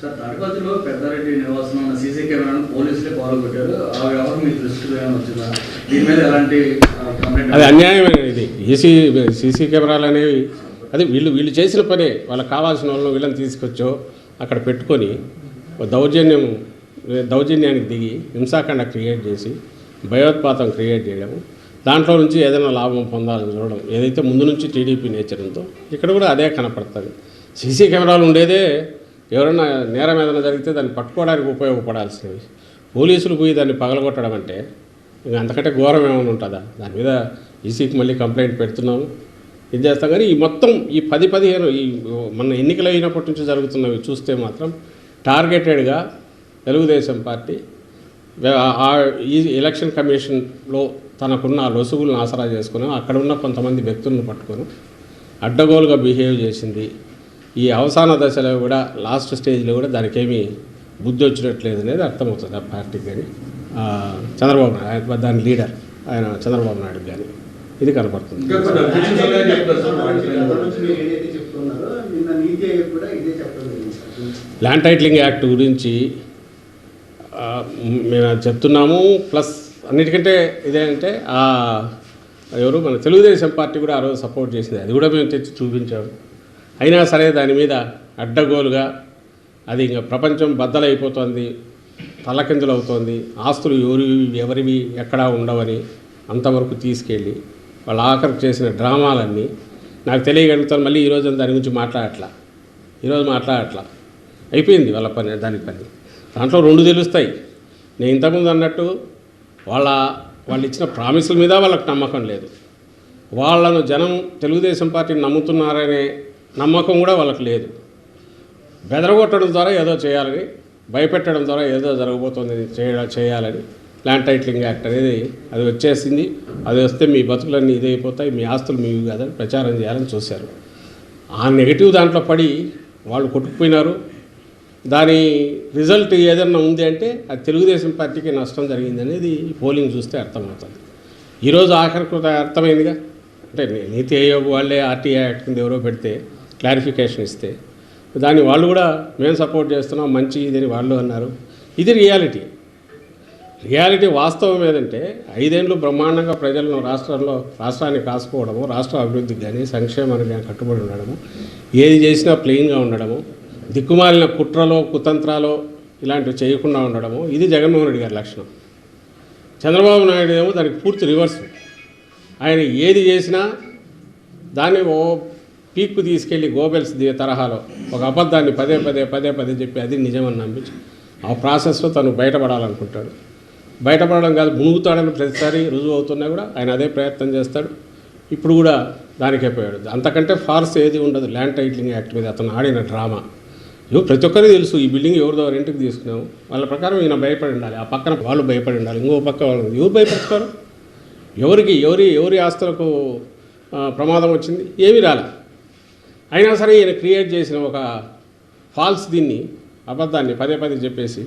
Sir తాడిపత్రిలో పెద్దారెడ్డి నివాసం ఉన్న సీసీ కెమెరాను పోలీసులే పాల్గొట్టారు. ఆ వ్యవహారం మీ దృష్టికి వచ్చిందా? దీని మీద ఎలాంటి అది అన్యాయమైన ఇది సీసీ కెమెరాలు అనేవి అది వీళ్ళు చేసిన పనే. వాళ్ళకి కావాల్సిన వాళ్ళని వీళ్ళని తీసుకొచ్చో అక్కడ పెట్టుకొని దౌర్జన్యానికి దిగి హింసాకాండ క్రియేట్ చేసి భయోత్పాతం క్రియేట్ చేయడము, దాంట్లో నుంచి ఏదైనా లాభం పొందాలని చూడడం ఏదైతే ముందు నుంచి టీడీపీ నేచర్ ఉందో ఇక్కడ కూడా అదే కనపడుతుంది. సీసీ కెమెరాలు ఉండేదే ఎవరైనా నేరం ఏదైనా జరిగితే దాన్ని పట్టుకోవడానికి ఉపయోగపడాల్సినవి. పోలీసులు పోయి దాన్ని పగలగొట్టడం అంటే ఇంకా అంతకంటే ఘోరం ఏమైనా ఉంటుందా? దాని మీద ఈసీకి మళ్ళీ కంప్లైంట్ పెడుతున్నాము, ఇది చేస్తాం. కానీ ఈ మొత్తం ఈ 10-15 ఈ మన ఎన్నికలు అయినప్పటి నుంచి జరుగుతున్నవి చూస్తే మాత్రం టార్గెటెడ్గా తెలుగుదేశం పార్టీ ఈ ఎలక్షన్ కమిషన్లో తనకున్న లొసుగులను ఆసరా చేసుకుని అక్కడ ఉన్న కొంతమంది వ్యక్తులను పట్టుకొని అడ్డగోలుగా బిహేవ్ చేసింది. ఈ అవసాన దశలో కూడా లాస్ట్ స్టేజ్లో కూడా దానికి ఏమీ బుద్ధి వచ్చినట్లేదు అనేది అర్థమవుతుంది ఆ పార్టీకి కానీ చంద్రబాబు నాయుడు దాని లీడర్ ఆయన చంద్రబాబు నాయుడు కానీ ఇది కనపడుతుంది. ల్యాండ్ టైటిలింగ్ యాక్ట్ గురించి మేము చెప్తున్నాము. ప్లస్ అన్నిటికంటే ఇదేంటే ఎవరు మన తెలుగుదేశం పార్టీ కూడా ఆ రోజు సపోర్ట్ చేసింది, అది కూడా మేము తెచ్చి చూపించాము. అయినా సరే దాని మీద అడ్డగోలుగా అది ఇంకా ప్రపంచం బద్దలైపోతుంది, తలకిందులు అవుతోంది, ఆస్తులు ఎవరివి ఎక్కడా ఉండవని అంతవరకు తీసుకెళ్ళి వాళ్ళ ఆఖరికి చేసిన డ్రామాలన్నీ నాకు తెలియగలుగుతాను. మళ్ళీ ఈరోజు దాని గురించి మాట్లాడట్లా అయిపోయింది వాళ్ళ పని. దాని పని దాంట్లో 2 తెలుస్తాయి. నేను ఇంతకుముందు అన్నట్టు వాళ్ళు ఇచ్చిన ప్రామిసుల మీద వాళ్ళకి నమ్మకం లేదు, వాళ్ళను జనం తెలుగుదేశం పార్టీని నమ్ముతున్నారనే నమ్మకం కూడా వాళ్ళకి లేదు. బెదరగొట్టడం ద్వారా ఏదో చేయాలని, భయపెట్టడం ద్వారా ఏదో జరగబోతుంది చేయాలని ల్యాండ్ టైటిలింగ్ యాక్ట్ అనేది అది వచ్చేసింది. అది వస్తే మీ బతుకులన్నీ ఇదైపోతాయి, మీ ఆస్తులు మీవి కాదని ప్రచారం చేయాలని చూశారు. ఆ నెగిటివ్ దాంట్లో పడి వాళ్ళు కొట్టుకుపోయినారు. దాని రిజల్ట్ ఏదన్నా ఉంది అంటే అది తెలుగుదేశం పార్టీకి నష్టం జరిగింది అనేది పోలింగ్ చూస్తే అర్థమవుతుంది. ఈరోజు ఆఖరికి అర్థమైందిగా. అంటే నీతి ఆయోగ్ వాళ్ళే ఆర్టీఐ యాక్ట్ కింద ఎవరో పెడితే క్లారిఫికేషన్ ఇస్తే దాన్ని వాళ్ళు కూడా మేము సపోర్ట్ చేస్తున్నాం, మంచి ఇదని వాళ్ళు అన్నారు. ఇది రియాలిటీ వాస్తవం ఏదంటే 5 ఏళ్ళు బ్రహ్మాండంగా ప్రజలను రాష్ట్రాన్ని కాసుకోవడము, రాష్ట్ర అభివృద్ధికి కానీ సంక్షేమానికి కానీ కట్టుబడి ఉండడము, ఏది చేసినా ప్లెయిన్గా ఉండడము, దిక్కుమాలిన కుట్రలో కుతంత్రాలో ఇలాంటివి చేయకుండా ఉండడము, ఇది జగన్మోహన్ రెడ్డి గారి లక్షణం. చంద్రబాబు నాయుడు ఏమో దానికి పూర్తి రివర్స్. ఆయన ఏది చేసినా దాన్ని ఓ పీక్కు తీసుకెళ్ళి గోబెల్స్ తరహాలో ఒక అబద్ధాన్ని పదే చెప్పి అది నిజమని నమ్మించి ఆ ప్రాసెస్లో తను బయటపడాలనుకుంటాడు. బయటపడడం కాదు, మునుగుతాడని ప్రతిసారి రుజువు అవుతున్నా కూడా ఆయన అదే ప్రయత్నం చేస్తాడు. ఇప్పుడు కూడా దానికే పోయాడు. అంతకంటే ఫార్స్ ఏది ఉండదు ల్యాండ్ టైటిలింగ్ యాక్ట్ మీద అతను ఆడిన డ్రామా. ప్రతి ఒక్కరికి తెలుసు ఈ బిల్డింగ్ ఎవరిదో రెంట్కి తీసుకున్నాము, వాళ్ళ ప్రకారం ఈయన భయపడి ఉండాలి, ఆ పక్కన వాళ్ళు భయపడి ఉండాలి, ఇంకో పక్క వాళ్ళు ఎవరు భయపడతారు? ఎవరి ఆస్తులకు ప్రమాదం వచ్చింది? ఏమీ రాలే. అయినా సరే ఈయన క్రియేట్ చేసిన ఒక ఫాల్స్ దీన్ని అబద్ధాన్ని పదే చెప్పేసి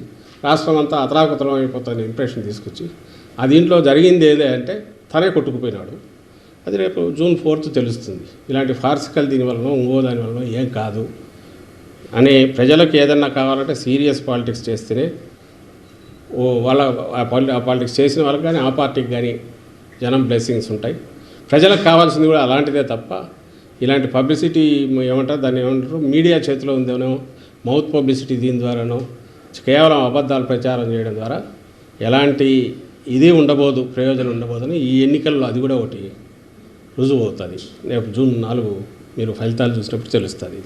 రాష్ట్రం అంతా అతలాకుతలం అయిపోతుంది ఇంప్రెషన్ తీసుకొచ్చి ఆ దీంట్లో జరిగింది ఏదే అంటే తనే కొట్టుకుపోయినాడు. అది రేపు June 4th తెలుస్తుంది. ఇలాంటి ఫార్సికల్ దీనివల్ల ఇంకో దానివల్ల ఏం కాదు అని ప్రజలకు ఏదన్నా కావాలంటే సీరియస్ పాలిటిక్స్ చేస్తేనే వాళ్ళ ఆ పాలిటిక్స్ చేసిన వాళ్ళకి కానీ ఆ పార్టీకి కానీ జనం బ్లెస్సింగ్స్ ఉంటాయి. ప్రజలకు కావాల్సింది కూడా అలాంటిదే తప్ప ఇలాంటి పబ్లిసిటీ దాన్ని ఏమంటారు, మీడియా చేతిలో ఉందేనో మౌత్ పబ్లిసిటీ దీని ద్వారానో కేవలం అబద్ధాలు ప్రచారం చేయడం ద్వారా ఎలాంటి ఇది ఉండబోదు, ప్రయోజనం ఉండబోదని ఈ ఎన్నికల్లో అది కూడా ఒకటి రుజువు అవుతుంది. రేపు June 4 మీరు ఫలితాలు చూసినప్పుడు తెలుస్తుంది.